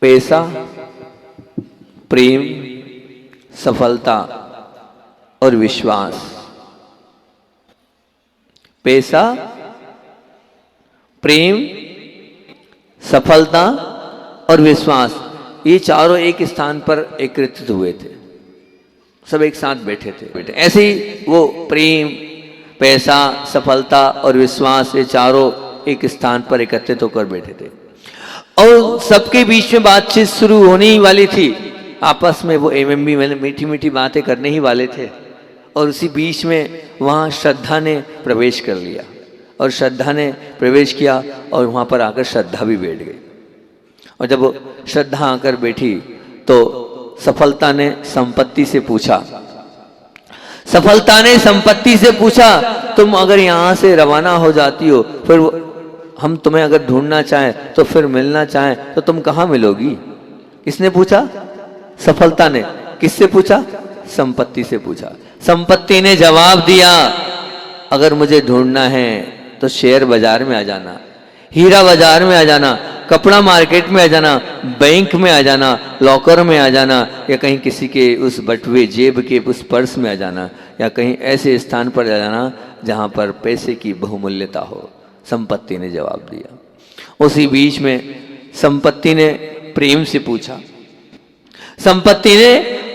पैसा, प्रेम, सफलता और विश्वास। पैसा, प्रेम, सफलता और विश्वास, ये चारों एक स्थान पर एकत्रित हुए थे, सब एक साथ बैठे थे। ऐसे ही वो प्रेम, पैसा, सफलता और विश्वास, ये चारों एक स्थान पर एकत्रित होकर बैठे थे और सबके बीच में बातचीत शुरू होने ही वाली थी। आपस में वो एमएमबी में मीठी मीठी बातें करने ही वाले थे और उसी बीच में वहाँ श्रद्धा ने प्रवेश कर लिया और श्रद्धा ने प्रवेश किया और वहाँ पर आकर श्रद्धा भी बैठ गई। और जब वो श्रद्धा आकर बैठी तो सफलता ने संपत्ति से पूछा, सफलता ने संपत्ति से पूछा, तुम अगर यहाँ से रवाना हो जाती हो, फिर हम तुम्हें अगर ढूंढना चाहें तो फिर मिलना चाहें तो तुम कहाँ मिलोगी? किसने पूछा? सफलता ने। किससे पूछा? संपत्ति से पूछा। संपत्ति ने जवाब दिया, अगर मुझे ढूंढना है तो शेयर बाजार में आ जाना, हीरा बाजार में आ जाना, कपड़ा मार्केट में आ जाना, बैंक में आ जाना, लॉकर में आ जाना, या कहीं किसी के उस बटुए जेब के उस पर्स में आ जाना, या कहीं ऐसे स्थान पर आ जाना जहाँ पर पैसे की बहुमूल्यता हो। संपत्ति ने जवाब दिया। उसी बीच में संपत्ति ने प्रेम से पूछा, संपत्ति ने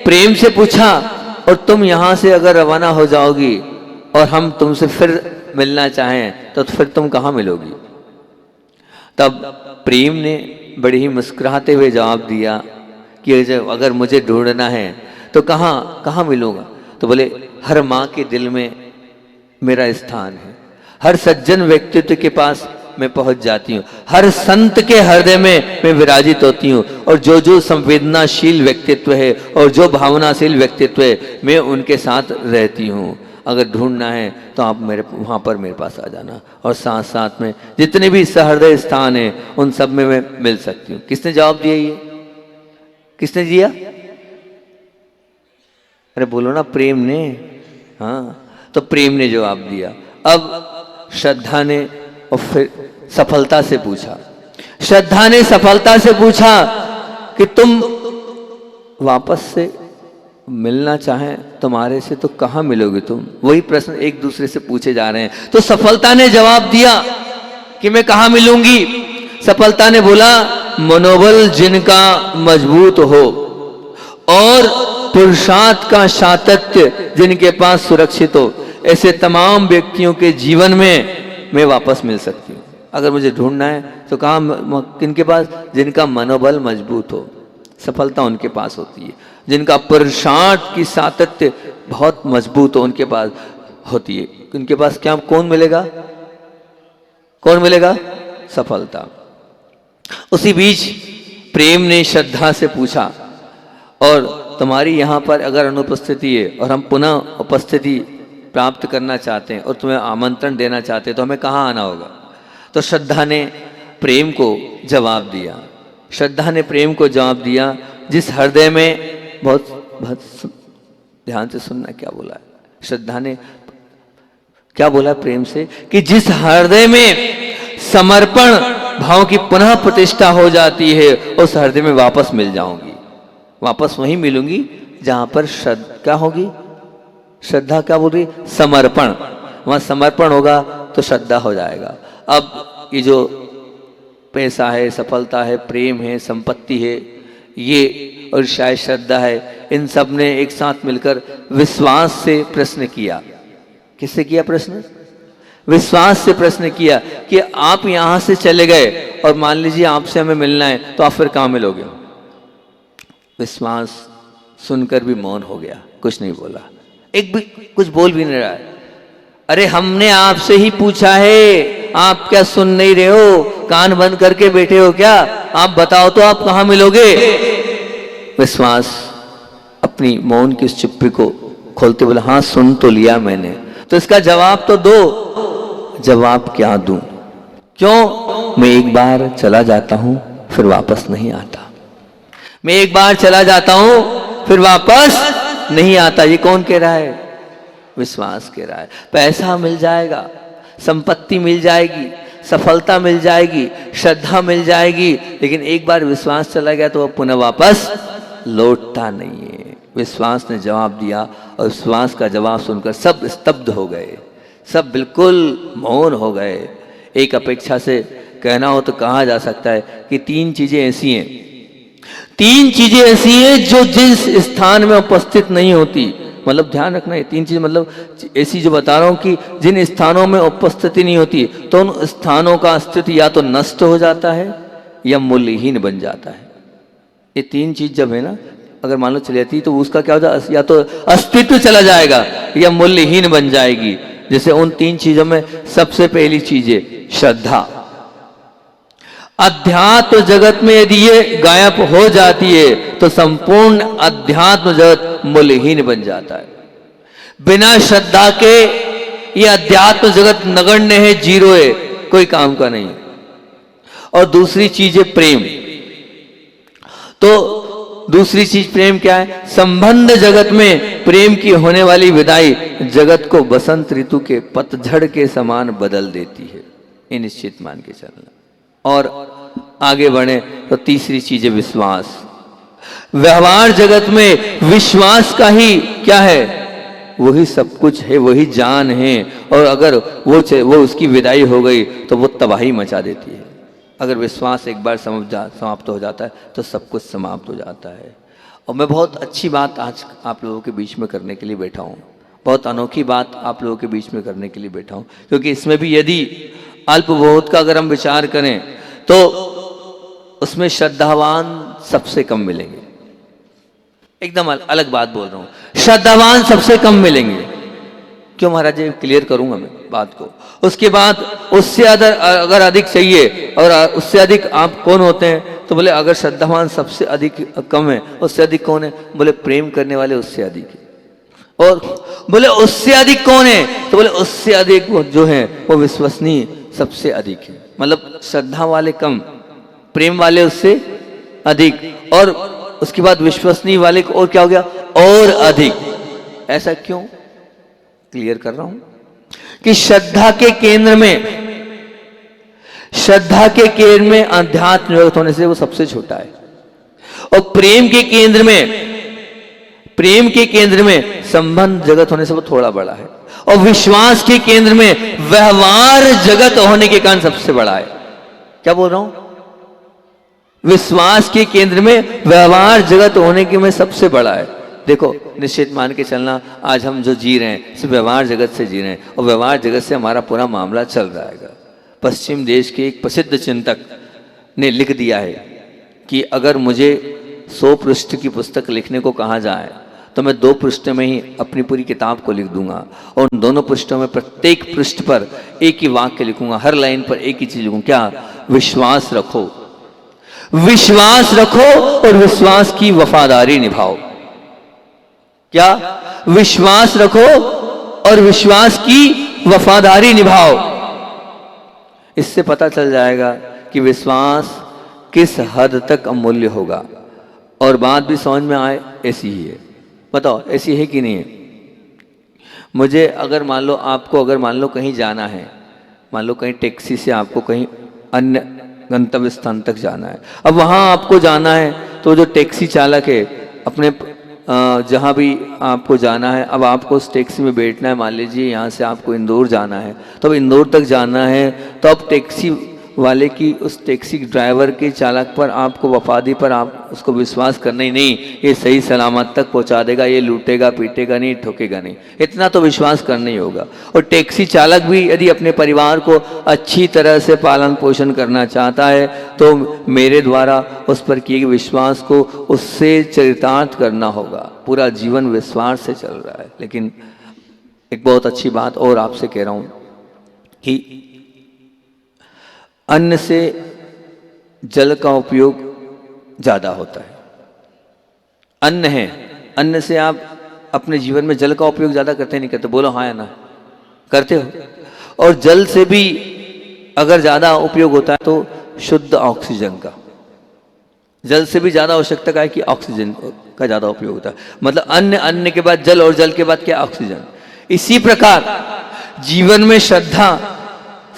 प्रेम से पूछा, और तुम यहाँ से अगर रवाना हो जाओगी और हम तुमसे फिर मिलना चाहें तो फिर तुम कहाँ मिलोगी? तब प्रेम ने बड़े ही मुस्कुराते हुए जवाब दिया कि अगर मुझे ढूंढना है तो कहाँ मिलूंगा? तो बोले, हर माँ के दिल में मेरा स्थान है, हर सज्जन व्यक्तित्व के पास मैं पहुंच जाती हूँ, हर संत के हृदय में मैं विराजित होती हूँ, और जो संवेदनाशील व्यक्तित्व है और जो भावनाशील व्यक्तित्व है मैं उनके साथ रहती हूँ। अगर ढूंढना है तो आप वहाँ पर मेरे पास आ जाना, और साथ साथ में जितने भी सहृदय स्थान हैं उन सब में मैं मिल सकती हूँ। किसने जवाब दिया? ये किसने दिया? अरे बोलो ना, प्रेम ने। हाँ, तो प्रेम ने जवाब दिया। अब श्रद्धा ने और फिर सफलता से पूछा, श्रद्धा ने सफलता से पूछा कि तुम वापस से मिलना चाहें तुम्हारे से तो कहाँ मिलोगे तुम? वही प्रश्न एक दूसरे से पूछे जा रहे हैं। तो सफलता ने जवाब दिया कि मैं कहाँ मिलूंगी? सफलता ने बोला, मनोबल जिनका मजबूत हो और पुरुषार्थ का सातत्य जिनके पास सुरक्षित हो, ऐसे तमाम व्यक्तियों के जीवन में मैं वापस मिल सकती हूँ। अगर मुझे ढूंढना है तो कहाँ, किनके पास? जिनका मनोबल मजबूत हो। सफलता उनके पास होती है जिनका पुरुषार्थ की सातत्य बहुत मजबूत हो, उनके पास होती है। उनके पास क्या, कौन मिलेगा? कौन मिलेगा? सफलता। उसी बीच प्रेम ने श्रद्धा से पूछा, और तुम्हारी यहाँ पर अगर अनुपस्थिति है और हम पुनः उपस्थिति प्राप्त करना चाहते हैं और तुम्हें आमंत्रण देना चाहते हैं तो हमें कहाँ आना होगा? तो श्रद्धा ने प्रेम को जवाब दिया। श्रद्धा ने प्रेम को जवाब दिया, जिस हृदय में बहुत ध्यान से सुनना क्या बोला है। श्रद्धा ने क्या बोला प्रेम से? कि जिस हृदय में समर्पण भाव की पुनः प्रतिष्ठा हो जाती है उस हृदय में वापस मिल जाऊंगी, वापस वहीं मिलूंगी जहां पर क्या होगी? श्रद्धा क्या बोल रही? समर्पण। वहां समर्पण होगा तो श्रद्धा हो जाएगा। अब ये जो पैसा है, सफलता है, प्रेम है, संपत्ति है, ये और शायद श्रद्धा है, इन सब ने एक साथ मिलकर विश्वास से प्रश्न किया। किससे किया प्रश्न? विश्वास से प्रश्न किया कि आप यहां से चले गए और मान लीजिए आपसे हमें मिलना है तो आप फिर कहां मिलोगे? विश्वास सुनकर भी मौन हो गया, कुछ नहीं बोला, एक भी कुछ बोल भी नहीं रहा है। अरे हमने आपसे ही पूछा है, आप क्या सुन नहीं रहे हो? कान बंद करके बैठे हो क्या? आप बताओ तो आप कहां मिलोगे? विश्वास अपनी मौन की उस चुप्पी को खोलते बोला, हाँ सुन तो लिया मैंने, तो इसका जवाब तो दो। जवाब क्या दूं? क्यों? मैं एक बार चला जाता हूं फिर वापस नहीं आता। मैं एक बार चला जाता हूं फिर वापस नहीं आता। ये कौन कह रहा है? विश्वास कह रहा है। पैसा मिल जाएगा, संपत्ति मिल जाएगी, सफलता मिल जाएगी, श्रद्धा मिल जाएगी, लेकिन एक बार विश्वास चला गया तो वह पुनः वापस लौटता नहीं है। विश्वास ने जवाब दिया और विश्वास का जवाब सुनकर सब स्तब्ध हो गए, सब बिल्कुल मौन हो गए। एक अपेक्षा से कहना हो तो कहा जा सकता है कि तीन चीजें ऐसी हैं, तीन चीजें ऐसी हैं जो जिस स्थान में उपस्थित नहीं होती, मतलब ध्यान रखना ये तीन चीजें, मतलब ऐसी जो बता रहा हूं कि जिन स्थानों में उपस्थिति नहीं होती तो उन स्थानों का अस्तित्व या तो नष्ट हो जाता है या मूल्यहीन बन जाता है। ये तीन चीज जब है ना, अगर मान लो चली जाती तो उसका क्या होता है, या तो अस्तित्व चला जाएगा या मूल्यहीन बन जाएगी। जैसे उन तीन चीजों में सबसे पहली चीज है श्रद्धा। अध्यात्म जगत में यदि ये गायब हो जाती है तो संपूर्ण अध्यात्म जगत मूल्यहीन बन जाता है। बिना श्रद्धा के ये अध्यात्म जगत नगण्य है, जीरो है, कोई काम का नहीं। और दूसरी चीज है प्रेम। तो दूसरी चीज प्रेम क्या है? संबंध जगत में प्रेम की होने वाली विदाई जगत को बसंत ऋतु के पतझड़ के समान बदल देती है, ये निश्चित मान के चलना। और आगे बढ़े तो तीसरी चीज है विश्वास। व्यवहार जगत में विश्वास का ही क्या है? वही सब कुछ है, वही जान है। और अगर वो उसकी विदाई हो गई तो वो तबाही मचा देती है। अगर विश्वास एक बार समाप्त हो जाता है तो सब कुछ समाप्त हो जाता है। और मैं बहुत अच्छी बात आज आप लोगों के बीच में करने के लिए बैठा हूँ, बहुत अनोखी बात आप लोगों के बीच में करने के लिए बैठा हूँ, क्योंकि इसमें भी यदि अल्प बहुत का अगर हम विचार करें तो उसमें श्रद्धावान सबसे कम मिलेंगे। एकदम अलग बात बोल रहा हूँ, श्रद्धावान सबसे कम मिलेंगे। क्यों महाराज जी? क्लियर करूंगा मैं बात को। उसके बाद उससे अगर अधिक चाहिए और उससे अधिक आप कौन होते हैं? तो बोले अगर श्रद्धावान सबसे अधिक कम है, उससे अधिक कौन है? बोले प्रेम करने वाले उससे अधिक है। और बोले उससे अधिक कौन है? तो बोले उससे अधिक वो जो है वो विश्वसनीय सबसे अधिक है। मतलब श्रद्धा वाले कम, प्रेम वाले उससे अधिक, और उसके बाद विश्वसनीय वाले को और क्या हो गया? और अधिक। ऐसा क्यों? क्लियर कर रहा हूं कि श्रद्धा के केंद्र में अध्यात्म जगत होने से वो सबसे छोटा है, और प्रेम के केंद्र में संबंध जगत होने से वो थोड़ा बड़ा है, और विश्वास के केंद्र में व्यवहार जगत होने के कारण सबसे बड़ा है। क्या बोल रहा हूं? विश्वास के केंद्र में व्यवहार जगत होने के में सबसे बड़ा है। देखो निश्चित मान के चलना, आज हम जो जी रहे हैं सिर्फ व्यवहार जगत से जी रहे हैं, और व्यवहार जगत से हमारा पूरा मामला चल रहा है। पश्चिम देश के एक प्रसिद्ध चिंतक ने लिख दिया है कि अगर मुझे 100 पृष्ठ की पुस्तक लिखने को कहा जाए तो मैं 2 पृष्ठ में ही अपनी पूरी किताब को लिख दूंगा, और उन दोनों पृष्ठों में प्रत्येक पृष्ठ पर एक ही वाक्य लिखूंगा, हर लाइन पर एक ही चीज लिखूंगा। क्या? विश्वास रखो, विश्वास रखो और विश्वास की वफादारी निभाओ। क्या? विश्वास रखो और विश्वास की वफादारी निभाओ। इससे पता चल जाएगा कि विश्वास किस हद तक अमूल्य होगा। और बात भी समझ में आए, ऐसी ही है। बताओ ऐसी है कि नहीं है? मुझे अगर मान लो कहीं जाना है, मान लो कहीं टैक्सी से आपको कहीं अन्य गंतव्य स्थान तक जाना है। अब वहां आपको जाना है तो जो टैक्सी चालक है अपने जहाँ भी आपको जाना है, अब आपको उस टैक्सी में बैठना है। मान लीजिए यहाँ से आपको इंदौर जाना है, तो अब इंदौर तक जाना है, तो अब टैक्सी वाले की, उस टैक्सी ड्राइवर के चालक पर आपको वफादी पर आप उसको विश्वास करना ही नहीं, ये सही सलामत तक पहुँचा देगा, ये लूटेगा पीटेगा नहीं, ठोकेगा नहीं, इतना तो विश्वास करना ही होगा। और टैक्सी चालक भी यदि अपने परिवार को अच्छी तरह से पालन पोषण करना चाहता है तो मेरे द्वारा उस पर किए गए विश्वास को उससे चरितार्थ करना होगा। पूरा जीवन विश्वास से चल रहा है। लेकिन एक बहुत अच्छी बात और आपसे कह रहा हूँ कि अन्न से जल का उपयोग ज्यादा होता है। अन्न है, अन्न से आप अपने जीवन में जल का उपयोग ज्यादा करते नहीं करते? बोलो हाँ या ना? करते हो। और जल से भी अगर ज्यादा उपयोग होता है तो शुद्ध ऑक्सीजन का, जल से भी ज्यादा आवश्यकता का है कि ऑक्सीजन का ज्यादा उपयोग होता है। मतलब अन्न के बाद जल, और जल के बाद क्या? ऑक्सीजन। इसी प्रकार जीवन में श्रद्धा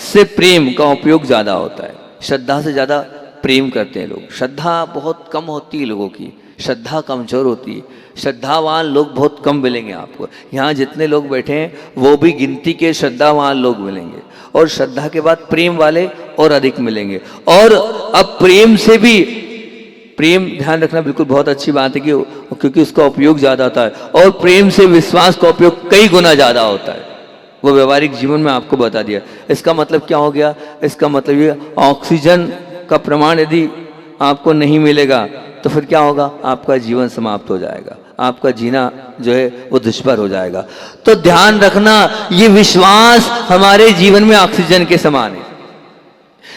से प्रेम का उपयोग ज़्यादा होता है। श्रद्धा से ज़्यादा प्रेम करते हैं लोग। श्रद्धा बहुत कम होती है लोगों की, श्रद्धा कमज़ोर होती है। श्रद्धावान लोग बहुत कम मिलेंगे आपको। यहाँ जितने लोग बैठे हैं वो भी गिनती के श्रद्धावान लोग मिलेंगे, और श्रद्धा के बाद प्रेम वाले और अधिक मिलेंगे। और अब प्रेम से भी, प्रेम ध्यान रखना बिल्कुल बहुत अच्छी बात है कि क्योंकि उसका उपयोग ज़्यादा होता है, और प्रेम से विश्वास का उपयोग कई गुना ज़्यादा होता है। वो व्यवहारिक जीवन में आपको बता दिया। इसका मतलब क्या हो गया? इसका मतलब ये ऑक्सीजन का प्रमाण यदि आपको नहीं मिलेगा तो फिर क्या होगा? आपका जीवन समाप्त हो जाएगा, आपका जीना जो है वो दुष्कर हो जाएगा। तो ध्यान रखना, ये विश्वास हमारे जीवन में ऑक्सीजन के समान है।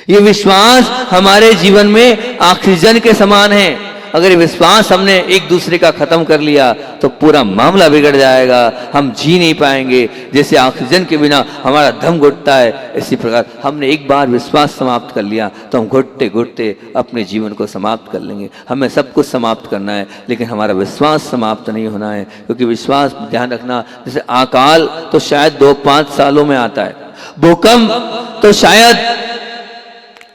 ये विश्वास हमारे जीवन में ऑक्सीजन के समान है। अगर ये विश्वास हमने एक दूसरे का खत्म कर लिया तो पूरा मामला बिगड़ जाएगा, हम जी नहीं पाएंगे। जैसे ऑक्सीजन के बिना हमारा दम घुटता है, इसी प्रकार हमने एक बार विश्वास समाप्त कर लिया तो हम घुटते घुटते अपने जीवन को समाप्त कर लेंगे। हमें सब कुछ समाप्त करना है, लेकिन हमारा विश्वास समाप्त नहीं होना है। क्योंकि विश्वास, ध्यान रखना, जैसे अकाल तो शायद 2-5 सालों में आता है, भूकंप तो शायद,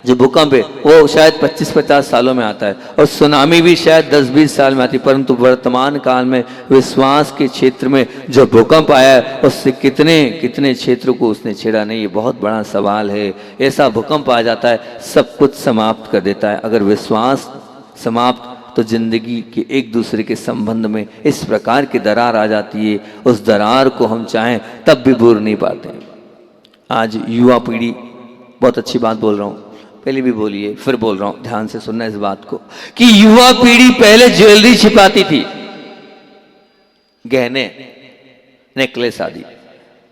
जो भूकंप है वो शायद 25-50 सालों में आता है, और सुनामी भी शायद 10-20 साल में आती है। परंतु वर्तमान काल में विश्वास के क्षेत्र में जो भूकंप आया है उससे कितने कितने क्षेत्रों को उसने छेड़ा नहीं, ये बहुत बड़ा सवाल है। ऐसा भूकंप आ जाता है, सब कुछ समाप्त कर देता है। अगर विश्वास समाप्त तो जिंदगी के एक दूसरे के संबंध में इस प्रकार की दरार आ जाती है, उस दरार को हम चाहें तब भी भूल नहीं पाते। आज युवा पीढ़ी, बहुत अच्छी बात बोल रहा हूँ, पहले भी बोलिए फिर बोल रहा हूं, ध्यान से सुनना इस बात को, कि युवा पीढ़ी पहले ज्वेलरी छिपाती थी, गहने, नेकलेस आदि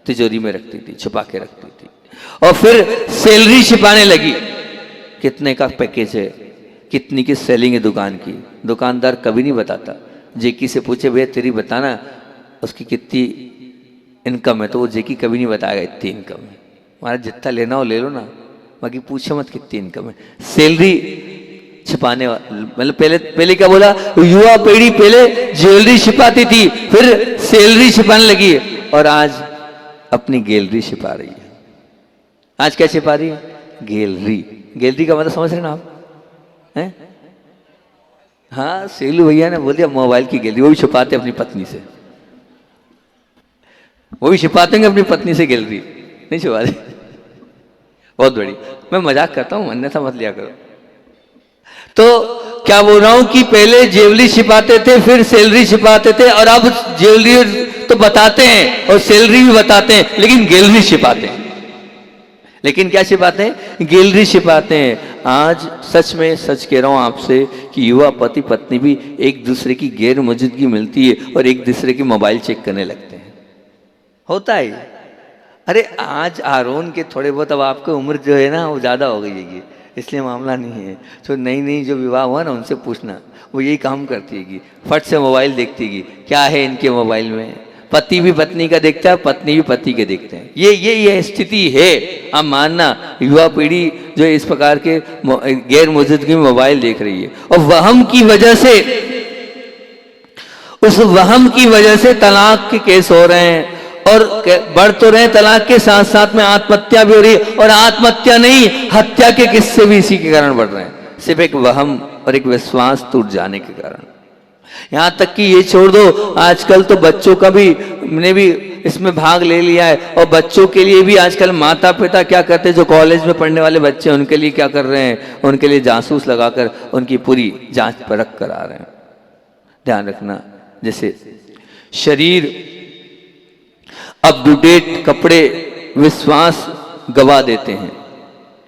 तिजोरी में रखती थी, छुपा के रखती थी, और फिर सैलरी छिपाने लगी। कितने का पैकेज है, कितनी की सेलिंग है दुकान की, दुकानदार कभी नहीं बताता। जेकी से पूछे भैया तेरी बताना उसकी कितनी इनकम है, तो वो जेकी कभी नहीं बताएगा इतनी इनकम है, हमारा जितना लेना हो ले लो ना, बाकी पूछो मत कितनी इनकम है। सैलरी छिपाने वाला, मतलब पहले क्या बोला, युवा पीढ़ी पहले ज्वेलरी छिपाती थी, फिर सैलरी छिपाने लगी, और आज अपनी गैलरी छिपा रही है। आज क्या छिपा रही है? गैलरी। गैलरी का मतलब समझ रहे ना आप हैं? हाँ, सेलू भैया ने बोल दिया मोबाइल की गैलरी, वो भी छुपाते अपनी पत्नी से, वो भी छिपाते हैं अपनी पत्नी से गैलरी, नहीं छुपाते। बहुत बड़ी, मैं मजाक करता हूँ, अन्यथा मत लिया करो। तो क्या बोल रहा हूं कि पहले ज्वेलरी छिपाते थे, फिर सैलरी छिपाते थे, और अब ज्वेलरी तो बताते हैं और सैलरी भी बताते हैं, लेकिन गैलरी छिपाते हैं। लेकिन क्या छिपाते हैं? गैलरी छिपाते हैं। आज सच में सच कह रहा हूं आपसे कि युवा पति पत्नी भी एक दूसरे की गैर मौजूदगी मिलती है और एक दूसरे की मोबाइल चेक करने लगते हैं। होता है। अरे आज आरोन के थोड़े बहुत, अब आपकी उम्र जो है ना वो ज़्यादा हो गई है, इसलिए मामला नहीं है। तो नई जो विवाह हुआ ना उनसे पूछना, वो यही काम करती है कि फट से मोबाइल देखती है, क्या है इनके मोबाइल में। पति भी पत्नी का देखता है, पत्नी भी पति के देखते हैं। ये स्थिति है। अब मानना युवा पीढ़ी जो इस प्रकार के गैर मौजूदगी में मोबाइल देख रही है, और वहम की वजह से, उस वहम की वजह से तलाक के केस हो रहे हैं, और बढ़ तो रहे तलाक के साथ साथ में आत्महत्या भी हो रही है, और आत्महत्या नहीं हत्या के किस्से भी इसी के कारण बढ़ रहे हैं, सिर्फ एक वहम और एक विश्वास टूट जाने के कारण। यहाँ तक कि ये छोड़ दो, आजकल तो बच्चों का भी ने भी इसमें भाग ले लिया है, और बच्चों के लिए भी आजकल माता पिता क्या करते हैं, जो कॉलेज में पढ़ने वाले बच्चे उनके लिए क्या कर रहे हैं, उनके लिए जासूस लगाकर उनकी पूरी जांच परख करा रहे हैं। ध्यान रखना, जैसे शरीर, अप टू डेट कपड़े विश्वास गवा देते हैं,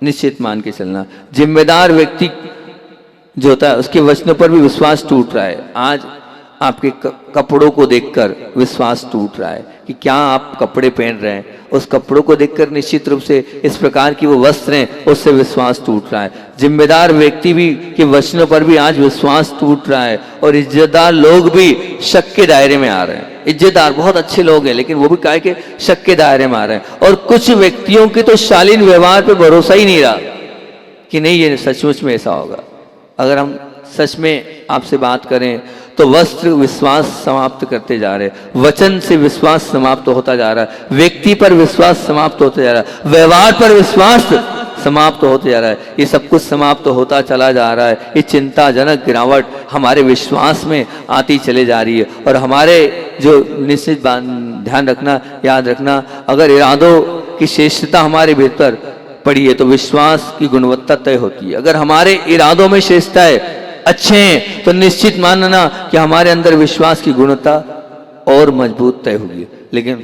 निश्चित मान के चलना। जिम्मेदार व्यक्ति जो होता है उसके वचनों पर भी विश्वास टूट रहा है। आज आपके कपड़ों को देखकर विश्वास टूट रहा है कि क्या आप कपड़े पहन रहे हैं, उस कपड़ों को देखकर निश्चित रूप से इस प्रकार की वो वस्त्र हैं, उससे विश्वास टूट रहा है। जिम्मेदार व्यक्ति भी के वचनों पर भी आज विश्वास टूट रहा है, और इज्जतदार लोग भी शक के दायरे में आ रहे हैं। इज्जतदार बहुत अच्छे लोग हैं, लेकिन वो भी काहे के शक के दायरे में आ रहे हैं। और कुछ व्यक्तियों के तो शालीन व्यवहार पर भरोसा ही नहीं रहा कि नहीं ये सचमुच में ऐसा होगा। अगर हम सच में आपसे बात करें तो वस्त्र विश्वास समाप्त करते जा रहे, वचन से विश्वास समाप्त होता जा रहा है, व्यक्ति पर विश्वास समाप्त होता जा रहा है, व्यवहार पर विश्वास समाप्त होते जा रहा है, ये सब कुछ समाप्त होता चला जा रहा है। ये चिंताजनक गिरावट हमारे विश्वास में आती चले जा रही है। और हमारे जो निश्चित ध्यान रखना, याद रखना, अगर इरादों की श्रेष्ठता हमारे भीतर पड़ी है तो विश्वास की गुणवत्ता तय होती है। अगर हमारे इरादों में श्रेष्ठता है, अच्छे हैं, तो निश्चित मानना कि हमारे अंदर विश्वास की गुणवत्ता और मजबूत तय होगी। लेकिन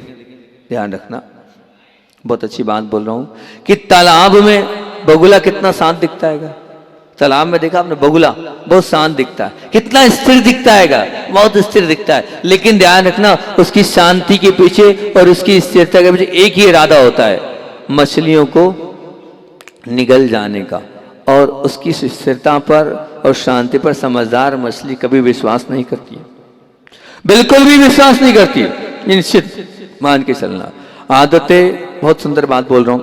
ध्यान रखना, बहुत अच्छी बात बोल रहा हूं कि तालाब में बगुला कितना शांत दिखता है। तालाब में देखा आपने बगुला बहुत शांत दिखता है, कितना स्थिर दिखता है, बहुत स्थिर दिखता है। लेकिन ध्यान रखना, उसकी शांति के पीछे और उसकी स्थिरता के पीछे एक ही इरादा होता है, मछलियों को निगल जाने का। और उसकी स्थिरता पर और शांति पर समझदार मछली कभी विश्वास नहीं करती है, बिल्कुल भी विश्वास नहीं करती है। निश्चित मान के चलना। आदतें, बहुत सुंदर बात बोल रहा हूं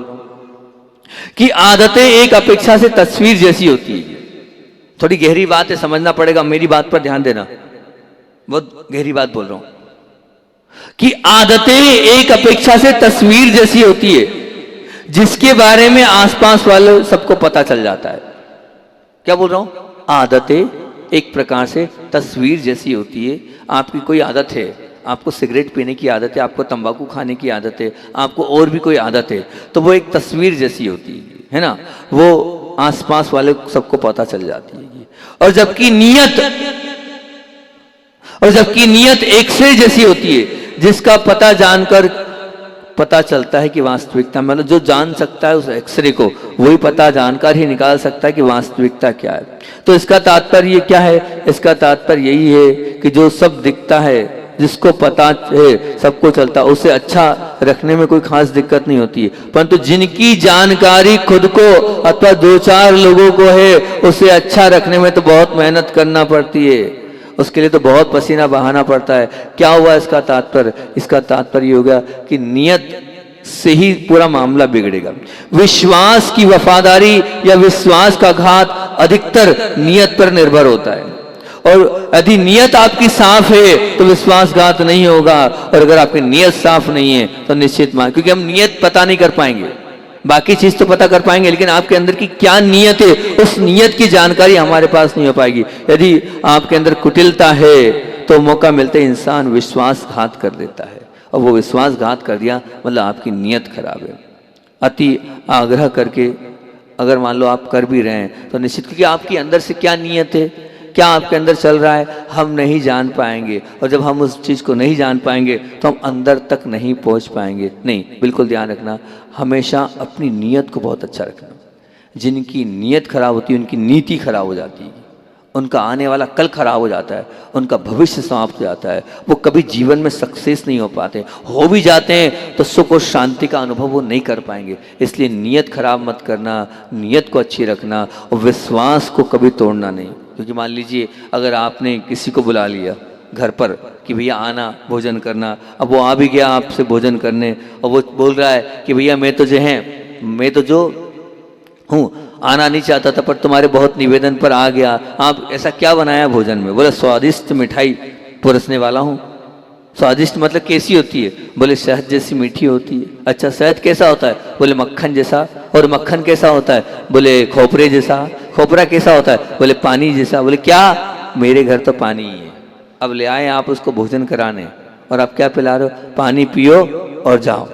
कि आदतें एक अपेक्षा से तस्वीर जैसी होती है। थोड़ी गहरी बात है, समझना पड़ेगा, मेरी बात पर ध्यान देना, बहुत गहरी बात बोल रहा हूं कि आदतें एक अपेक्षा से तस्वीर जैसी होती है, जिसके बारे में आसपास वाले सबको पता चल जाता है। क्या बोल रहा हूं? आदतें एक प्रकार से तस्वीर जैसी होती है। आपकी कोई आदत है, आपको सिगरेट पीने की आदत है, आपको तंबाकू खाने की आदत है, आपको और भी कोई आदत है, तो वो एक तस्वीर जैसी होती है ना, वो आसपास वाले सबको पता चल जाती है। और जबकि नीयत एक्सरे जैसी होती है, जिसका पता जानकर पता चलता है कि वास्तविकता, मतलब जो जान सकता है उस एक्सरे को, वही पता जानकर ही निकाल सकता है कि वास्तविकता क्या है। तो इसका तात्पर्य क्या है? इसका तात्पर्य यही है कि जो सब दिखता है, जिसको पता है, सबको चलता, उसे अच्छा रखने में कोई खास दिक्कत नहीं होती है। परंतु जिनकी जानकारी खुद को अथवा दो चार लोगों को है, उसे अच्छा रखने में तो बहुत मेहनत करना पड़ती है, उसके लिए तो बहुत पसीना बहाना पड़ता है। क्या हुआ इसका तात्पर्य? इसका तात्पर्य ये होगा कि नियत से ही पूरा मामला बिगड़ेगा। विश्वास की वफादारी या विश्वास का घात अधिकतर नियत पर निर्भर होता है। और यदि नियत आपकी साफ है तो विश्वासघात नहीं होगा, और अगर आपकी नियत साफ नहीं है तो निश्चित मान, क्योंकि हम नियत पता नहीं कर पाएंगे, बाकी चीज तो पता कर पाएंगे, लेकिन आपके अंदर की क्या नियत है, उस नियत की जानकारी हमारे पास नहीं हो पाएगी। यदि आपके अंदर कुटिलता है तो मौका मिलते इंसान विश्वासघात कर देता है, और वो विश्वासघात कर दिया मतलब आपकी नियत खराब है। अति आग्रह करके अगर मान लो आप कर भी रहे हैं तो निश्चित, क्योंकि आपकी अंदर से क्या नियत है, क्या आपके अंदर चल रहा है, हम नहीं जान पाएंगे। और जब हम उस चीज़ को नहीं जान पाएंगे तो हम अंदर तक नहीं पहुंच पाएंगे। नहीं, बिल्कुल ध्यान रखना, हमेशा अपनी नीयत को बहुत अच्छा रखना। जिनकी नीयत खराब होती है उनकी नीति खराब हो जाती है, उनका आने वाला कल खराब हो जाता है, उनका भविष्य समाप्त हो जाता है, वो कभी जीवन में सक्सेस नहीं हो पाते, हो भी जाते हैं तो सुख और शांति का अनुभव वो नहीं कर पाएंगे। इसलिए नीयत खराब मत करना, नीयत को अच्छी रखना, और विश्वास को कभी तोड़ना नहीं। क्योंकि मान लीजिए अगर आपने किसी को बुला लिया घर पर कि भैया आना भोजन करना, अब वो आ भी गया आपसे भोजन करने, और वो बोल रहा है कि भैया मैं तो जो हूँ आना नहीं चाहता था, पर तुम्हारे बहुत निवेदन पर आ गया। आप ऐसा क्या बनाया भोजन में? बोले स्वादिष्ट मिठाई परोसने वाला हूँ। स्वादिष्ट मतलब कैसी होती है? बोले शहद जैसी मीठी होती है। अच्छा, शहद कैसा होता है? बोले मक्खन जैसा। और मक्खन कैसा होता है? बोले खोपरे जैसा। खोपरा कैसा होता है? बोले पानी जैसा। बोले क्या? मेरे घर तो पानी ही है। अब ले आए आप उसको भोजन कराने, और आप क्या पिला रहे हो? पानी पियो और जाओ।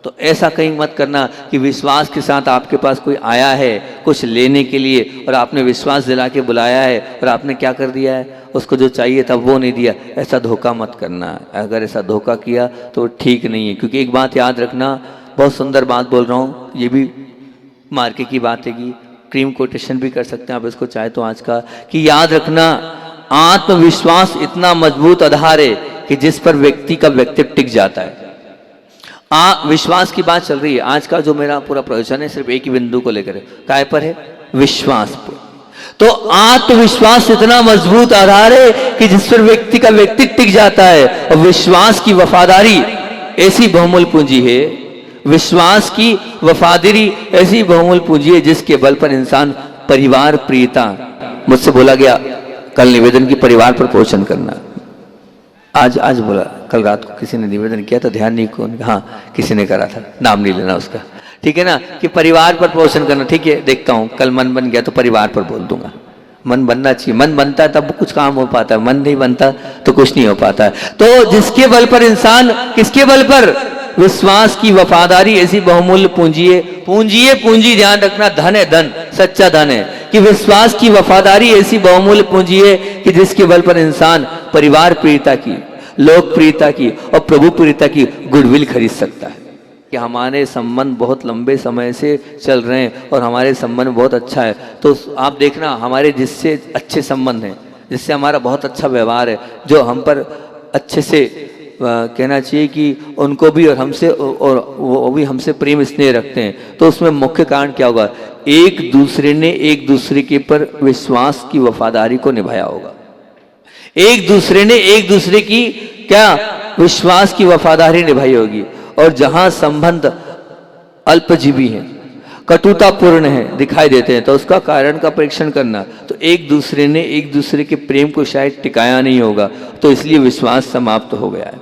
तो ऐसा कहीं मत करना कि विश्वास के साथ आपके पास कोई आया है कुछ लेने के लिए, और आपने विश्वास दिला के बुलाया है और आपने क्या कर दिया है, उसको जो चाहिए था वो नहीं दिया। ऐसा धोखा मत करना। अगर ऐसा धोखा किया तो ठीक नहीं है। क्योंकि एक बात याद रखना, बहुत सुंदर बात बोल रहा हूँ, ये भी मार्के की बात है कि क्रीम कोटेशन भी कर सकते हैं आप इसको चाहे तो आज का, कि याद रखना आत्मविश्वास इतना मजबूत आधार है कि जिस पर व्यक्ति का व्यक्तित्व टिक जाता है। विश्वास की बात चल रही है। आज का जो मेरा पूरा प्रवचन है सिर्फ एक ही बिंदु को लेकर है, काय पर है? विश्वास पर। तो आत्मविश्वास इतना मजबूत आधार है कि जिस पर व्यक्ति का व्यक्तित्व टिक जाता है। और विश्वास की वफादारी ऐसी बहुमूल्य पूंजी है, विश्वास की वफादारी ऐसी बहुमूल्य पूंजी है जिसके बल पर इंसान परिवार प्रियता, मुझसे बोला गया कल निवेदन की परिवार पर पोषण करना। आज बोला, कल रात को किसी ने निवेदन किया तो ध्यान नहीं, कौन, हाँ किसी ने करा था, नाम नहीं लेना उसका, ठीक है ना, कि परिवार पर पोषण करना। ठीक है, देखता हूँ, कल मन बन गया तो परिवार पर बोल दूंगा। मन बनना चाहिए, मन बनता है तब कुछ काम हो पाता है, मन नहीं बनता तो कुछ नहीं हो पाता है। तो जिसके बल पर इंसान, किसके बल पर? विश्वास की वफादारी ऐसी बहुमूल्य पूंजी है। पूंजी ध्यान रखना, धन है, धन सच्चा धन है, कि विश्वास की वफादारी ऐसी बहुमूल्य पूंजी है कि जिसके बल पर इंसान परिवार प्रियता की, लोकप्रियता की और प्रभु प्रियता की गुडविल खरीद सकता है। कि हमारे संबंध बहुत लंबे समय से चल रहे हैं और हमारे संबंध बहुत अच्छा है, तो आप देखना हमारे जिससे अच्छे संबंध हैं, जिससे हमारा बहुत अच्छा व्यवहार है, जो हम पर अच्छे से कहना चाहिए कि उनको भी और हमसे, और वो भी हमसे प्रेम स्नेह रखते हैं, तो उसमें मुख्य कारण क्या होगा? एक दूसरे ने एक दूसरे के पर विश्वास की वफादारी को निभाया होगा। एक दूसरे ने एक दूसरे की क्या विश्वास की वफादारी निभाई होगी। और जहां संबंध अल्पजीवी हैं, कटुतापूर्ण है, दिखाई देते हैं, तो उसका कारण का परीक्षण करना। तो एक दूसरे ने एक दूसरे के प्रेम को शायद टिकाया नहीं होगा, तो इसलिए विश्वास समाप्त हो गया है,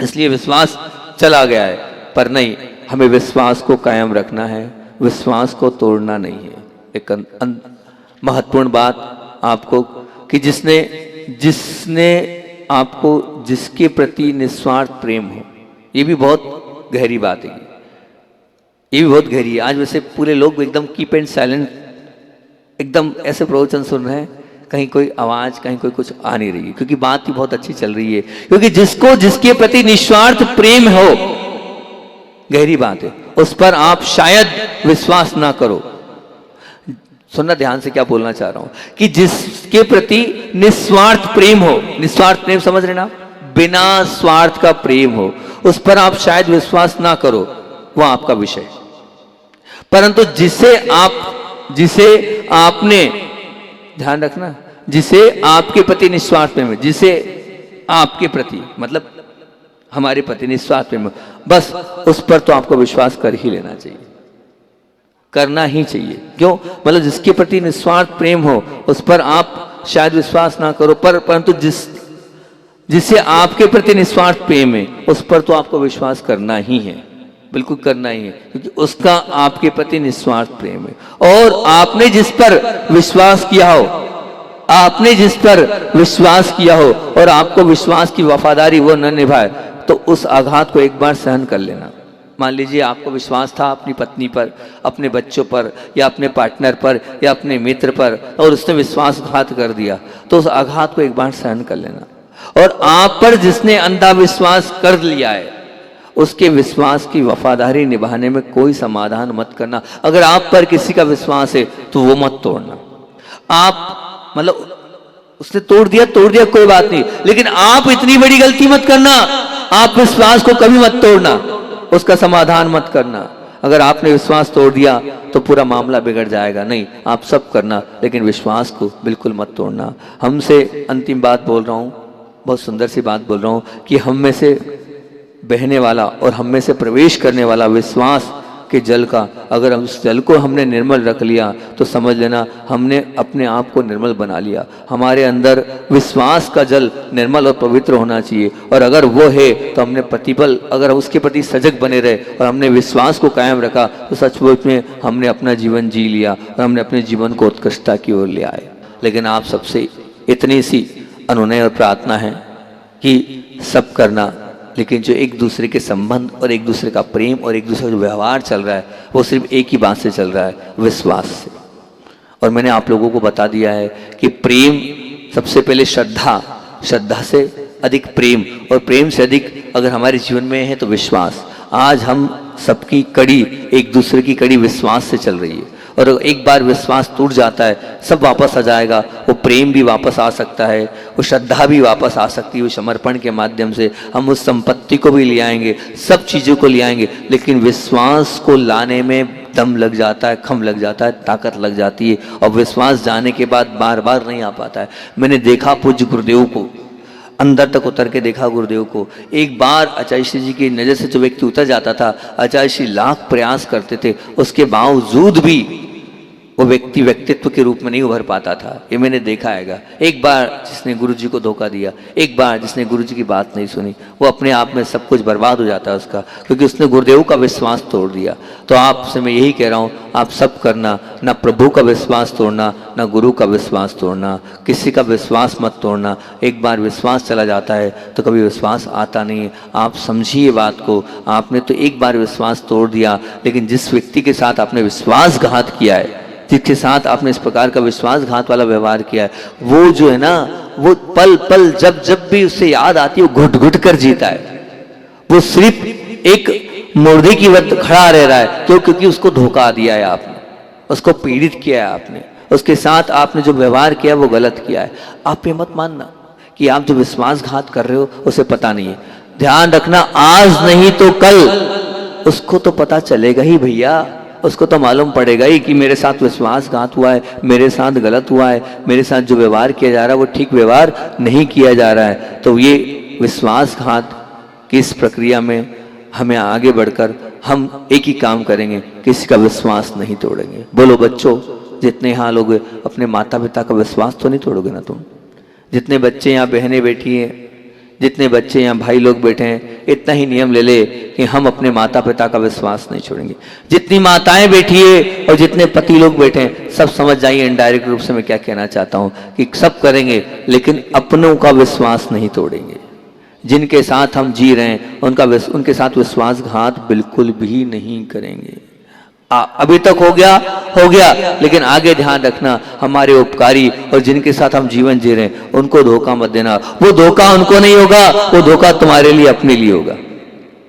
इसलिए विश्वास चला गया है। पर नहीं, हमें विश्वास को कायम रखना है, विश्वास को तोड़ना नहीं है। एक महत्वपूर्ण बात आपको, कि जिसने आपको, जिसके प्रति निस्वार्थ प्रेम हो, ये भी बहुत गहरी बात है, ये भी बहुत गहरी है। आज वैसे पूरे लोग एकदम कीप एंड साइलेंट, एकदम ऐसे प्रवचन सुन रहे हैं, कहीं कोई आवाज, कहीं कोई कुछ आ नहीं रही है, क्योंकि बात भी बहुत अच्छी चल रही है। क्योंकि जिसको जिसके प्रति निस्वार्थ प्रेम हो, गहरी बात है, उस पर आप शायद विश्वास ना करो। सुनना ध्यान से, क्या बोलना चाह रहा हूं, कि जिसके प्रति निस्वार्थ प्रेम हो, निस्वार्थ प्रेम समझ रहे ना, बिना स्वार्थ का प्रेम हो, उस पर आप शायद विश्वास ना करो, वह आपका विषय। परंतु जिसे आपने, ध्यान रखना, जिसे आपके प्रति निस्वार्थ प्रेम है, जिसे आपके प्रति मतलब हमारे प्रति निस्वार्थ प्रेम, बस उस पर तो आपको विश्वास कर ही लेना चाहिए, करना ही चाहिए। क्यों? मतलब जिसके प्रति निस्वार्थ प्रेम हो, उस पर आप शायद विश्वास ना करो, परंतु जिससे आपके प्रति निस्वार्थ प्रेम है, उस पर तो आपको विश्वास करना ही है, बिल्कुल करना ही है, क्योंकि उसका आपके प्रति निस्वार्थ प्रेम है। और आपने जिस पर विश्वास किया हो, आपने जिस पर विश्वास किया हो और आपको विश्वास की वफादारी वो न निभाए, तो उस आघात को एक बार सहन कर लेना। मान लीजिए आपको विश्वास था अपनी पत्नी पर, अपने बच्चों पर, या अपने पार्टनर पर, या अपने मित्र पर, और उसने विश्वासघात कर दिया, तो उस आघात को एक बार सहन कर लेना। और आप पर जिसने अंधा विश्वास कर लिया है, उसके विश्वास की वफादारी निभाने में कोई समाधान मत करना। अगर आप पर किसी का विश्वास है तो वो मत तोड़ना। आप मतलब उसने तोड़ दिया कोई बात नहीं, लेकिन आप इतनी बड़ी गलती मत करना, आप विश्वास को कभी मत तोड़ना, उसका समाधान मत करना। अगर आपने विश्वास तोड़ दिया तो पूरा मामला बिगड़ जाएगा। नहीं, आप सब करना, लेकिन विश्वास को बिल्कुल मत तोड़ना। हमसे अंतिम बात बोल रहा हूं, बहुत सुंदर सी बात बोल रहा हूं, कि हम में से बहने वाला और हम में से प्रवेश करने वाला विश्वास के जल का, अगर हम उस जल को हमने निर्मल रख लिया, तो समझ लेना हमने अपने आप को निर्मल बना लिया। हमारे अंदर विश्वास का जल निर्मल और पवित्र होना चाहिए, और अगर वो है तो हमने प्रतिपल, अगर उसके प्रति सजग बने रहे और हमने विश्वास को कायम रखा, तो सचमुच में हमने अपना जीवन जी लिया और हमने अपने जीवन को उत्कृष्टता की ओर ले आए। लेकिन आप सबसे इतनी सी अनुनय और प्रार्थना है कि सब करना, लेकिन जो एक दूसरे के संबंध और एक दूसरे का प्रेम और एक दूसरे का जो व्यवहार चल रहा है, वो सिर्फ एक ही बात से चल रहा है, विश्वास से। और मैंने आप लोगों को बता दिया है कि प्रेम सबसे पहले श्रद्धा से अधिक प्रेम, और प्रेम से अधिक अगर हमारे जीवन में है तो विश्वास। आज हम सबकी कड़ी, एक दूसरे की कड़ी विश्वास से चल रही है, और एक बार विश्वास टूट जाता है, सब वापस आ जाएगा। वो प्रेम भी वापस आ सकता है, वो श्रद्धा भी वापस आ सकती है, वो समर्पण के माध्यम से हम उस संपत्ति को भी ले आएंगे, सब चीज़ों को ले आएंगे। लेकिन विश्वास को लाने में दम लग जाता है, खम लग जाता है, ताकत लग जाती है, और विश्वास जाने के बाद बार बार नहीं आ पाता है। मैंने देखा पूज्य गुरुदेव को, अंदर तक उतर के देखा गुरुदेव को। एक बार आचार्य श्री जी की नज़र से जो व्यक्ति उतर जाता था, आचार्य श्री लाख प्रयास करते थे, उसके बावजूद भी वो व्यक्ति व्यक्तित्व के रूप में नहीं उभर पाता था। ये मैंने देखा हैगा। एक बार जिसने गुरु जी को धोखा दिया, एक बार जिसने गुरु जी की बात नहीं सुनी, वो अपने आप में सब कुछ बर्बाद हो जाता है उसका, क्योंकि उसने गुरुदेव का विश्वास तोड़ दिया। तो आपसे मैं यही कह रहा हूँ, आप सब करना, ना प्रभु का विश्वास तोड़ना, ना गुरु का विश्वास तोड़ना, किसी का विश्वास मत तोड़ना। एक बार विश्वास चला जाता है तो कभी विश्वास आता नहीं है। आप समझिए बात को। आपने तो एक बार विश्वास तोड़ दिया, लेकिन जिस व्यक्ति के साथ आपने विश्वासघात किया है, जिसके साथ आपने इस प्रकार का विश्वासघात वाला व्यवहार किया है, वो जो है ना, वो पल पल जब जब भी उससे याद आती है, वो घुट घुट कर जीता है। वो सिर्फ एक मुर्दे की वक्त खड़ा रह रहा है। क्यों? क्योंकि उसको धोखा दिया है आपने, उसको पीड़ित किया है आपने, उसके साथ आपने जो व्यवहार किया वो गलत किया है। आप ये मत मानना कि आप जो विश्वासघात कर रहे हो उसे पता नहीं है। ध्यान रखना, आज नहीं तो कल उसको तो पता चलेगा ही भैया। उसको तो मालूम पड़ेगा ही कि मेरे साथ विश्वासघात हुआ है, मेरे साथ गलत हुआ है, मेरे साथ जो व्यवहार किया जा रहा है वो ठीक व्यवहार नहीं किया जा रहा है। तो ये विश्वासघात की इस प्रक्रिया में हमें आगे बढ़कर हम एक ही काम करेंगे, किसी का विश्वास नहीं तोड़ेंगे। बोलो बच्चों, जितने यहाँ लोग अपने माता पिता का विश्वास तो नहीं तोड़ोगे ना तुम? जितने बच्चे यहाँ बहनें बैठी हैं, जितने बच्चे यहाँ भाई लोग बैठे हैं, इतना ही नियम ले ले कि हम अपने माता पिता का विश्वास नहीं छोड़ेंगे। जितनी माताएं बैठी है और जितने पति लोग बैठे हैं, सब समझ जाइए इनडायरेक्ट रूप से मैं क्या कहना चाहता हूँ, कि सब करेंगे लेकिन अपनों का विश्वास नहीं तोड़ेंगे। जिनके साथ हम जी रहे हैं उनके साथ विश्वासघात बिल्कुल भी नहीं करेंगे। अभी तक हो गया, लेकिन आगे ध्यान रखना, हमारे उपकारी और जिनके साथ हम जीवन जी रहे हैं उनको धोखा मत देना। वो धोखा उनको नहीं होगा, वो धोखा तुम्हारे लिए, अपने लिए होगा।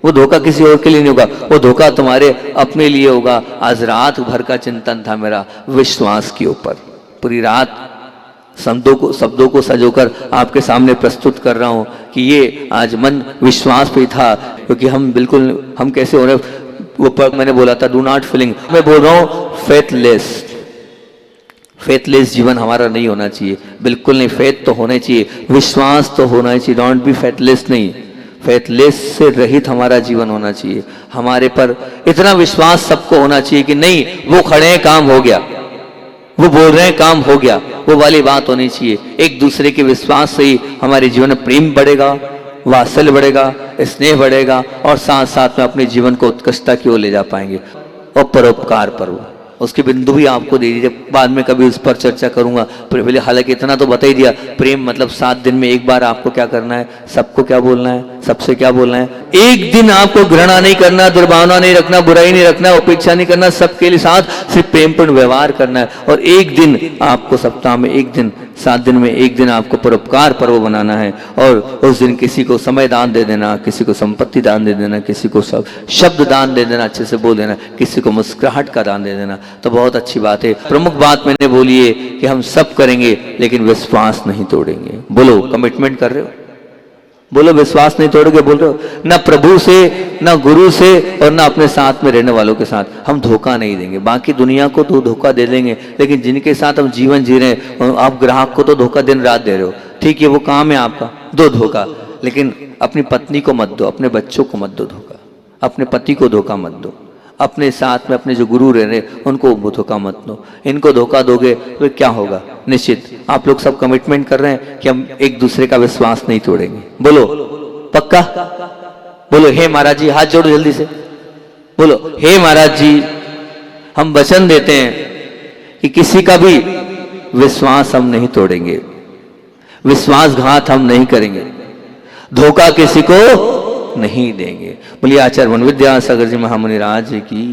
वो धोखा किसी और के लिए नहीं होगा, वो धोखा तुम्हारे अपने लिए होगा। आज रात भर का चिंतन था मेरा विश्वास के ऊपर। पूरी रात शब्दों को सजोकर आपके सामने प्रस्तुत कर रहा हूं कि ये आज मन विश्वास पे था। क्योंकि हम कैसे हो रहे, वो पर मैंने बोला था डू नॉट फीलिंग, मैं बोल रहा हूँ फेथलेस जीवन हमारा नहीं होना चाहिए, बिल्कुल नहीं। फेथ तो होना चाहिए, विश्वास तो होना चाहिए। डोंट बी फेथलेस, नहीं, फेथलेस से रहित हमारा जीवन होना चाहिए। हमारे पर इतना विश्वास सबको होना चाहिए कि नहीं, वो खड़े हैं, काम हो गया, वो बोल रहे हैं, काम हो गया, वो वाली बात होनी चाहिए। एक दूसरे के विश्वास से ही हमारे जीवन में प्रेम बढ़ेगा, वात्सल्य बढ़ेगा, स्नेह बढ़ेगा, और साथ साथ में अपने जीवन को उत्कृष्टता की ओर ले जा पाएंगे। और परोपकार पर्व, उसके बिंदु भी आपको दे दीजिए, बाद में कभी उस पर चर्चा करूंगा। पहले हालांकि इतना तो बता ही दिया, प्रेम मतलब 7 दिन में एक बार आपको क्या करना है, सबको क्या बोलना है, सबसे क्या बोलना है। एक दिन आपको घृणा नहीं करना, दुर्भावना नहीं रखना, बुराई नहीं रखना, उपेक्षा नहीं करना, सबके लिए साथ सिर्फ प्रेमपूर्ण व्यवहार करना है। और एक दिन आपको सप्ताह में एक दिन, 7 दिन में एक दिन आपको परोपकार पर्व बनाना है। और उस दिन किसी को समय दान दे देना, किसी को संपत्ति दान दे देना, किसी को शब्द दान दे देना, अच्छे से बोल देना, किसी को मुस्कुराहट का दान दे देना, तो बहुत अच्छी बात है। प्रमुख बात मैंने बोली है कि हम सब करेंगे लेकिन विश्वास नहीं तोड़ेंगे। बोलो, कमिटमेंट कर रहे हो? बोलो, विश्वास नहीं तोड़ोगे बोल रहे हो? ना प्रभु से, ना गुरु से, और ना अपने साथ में रहने वालों के साथ हम धोखा नहीं देंगे। बाकी दुनिया को तो धोखा दे देंगे, लेकिन जिनके साथ हम जीवन जी रहे हैं, आप ग्राहक को तो धोखा दिन रात दे रहे हो, ठीक है, वो काम है आपका, दो धोखा। लेकिन अपनी पत्नी को मत दो, अपने बच्चों को मत दो धोखा, अपने पति को धोखा मत दो, अपने साथ में अपने जो गुरु रह रहे उनको धोखा मत दो। इनको धोखा दोगे तो क्या होगा? निश्चित आप लोग सब कमिटमेंट कर रहे हैं कि हम एक दूसरे का विश्वास नहीं तोड़ेंगे। बोलो पक्का? बोलो हे महाराज जी, हाथ जोड़ो जल्दी से, बोलो हे महाराज जी, हम वचन देते हैं कि किसी का भी विश्वास हम नहीं तोड़ेंगे, विश्वासघात हम नहीं करेंगे, धोखा किसी को नहीं देंगे। बोलिए आचार्य वन विद्यासागर जी महामुनि राज की।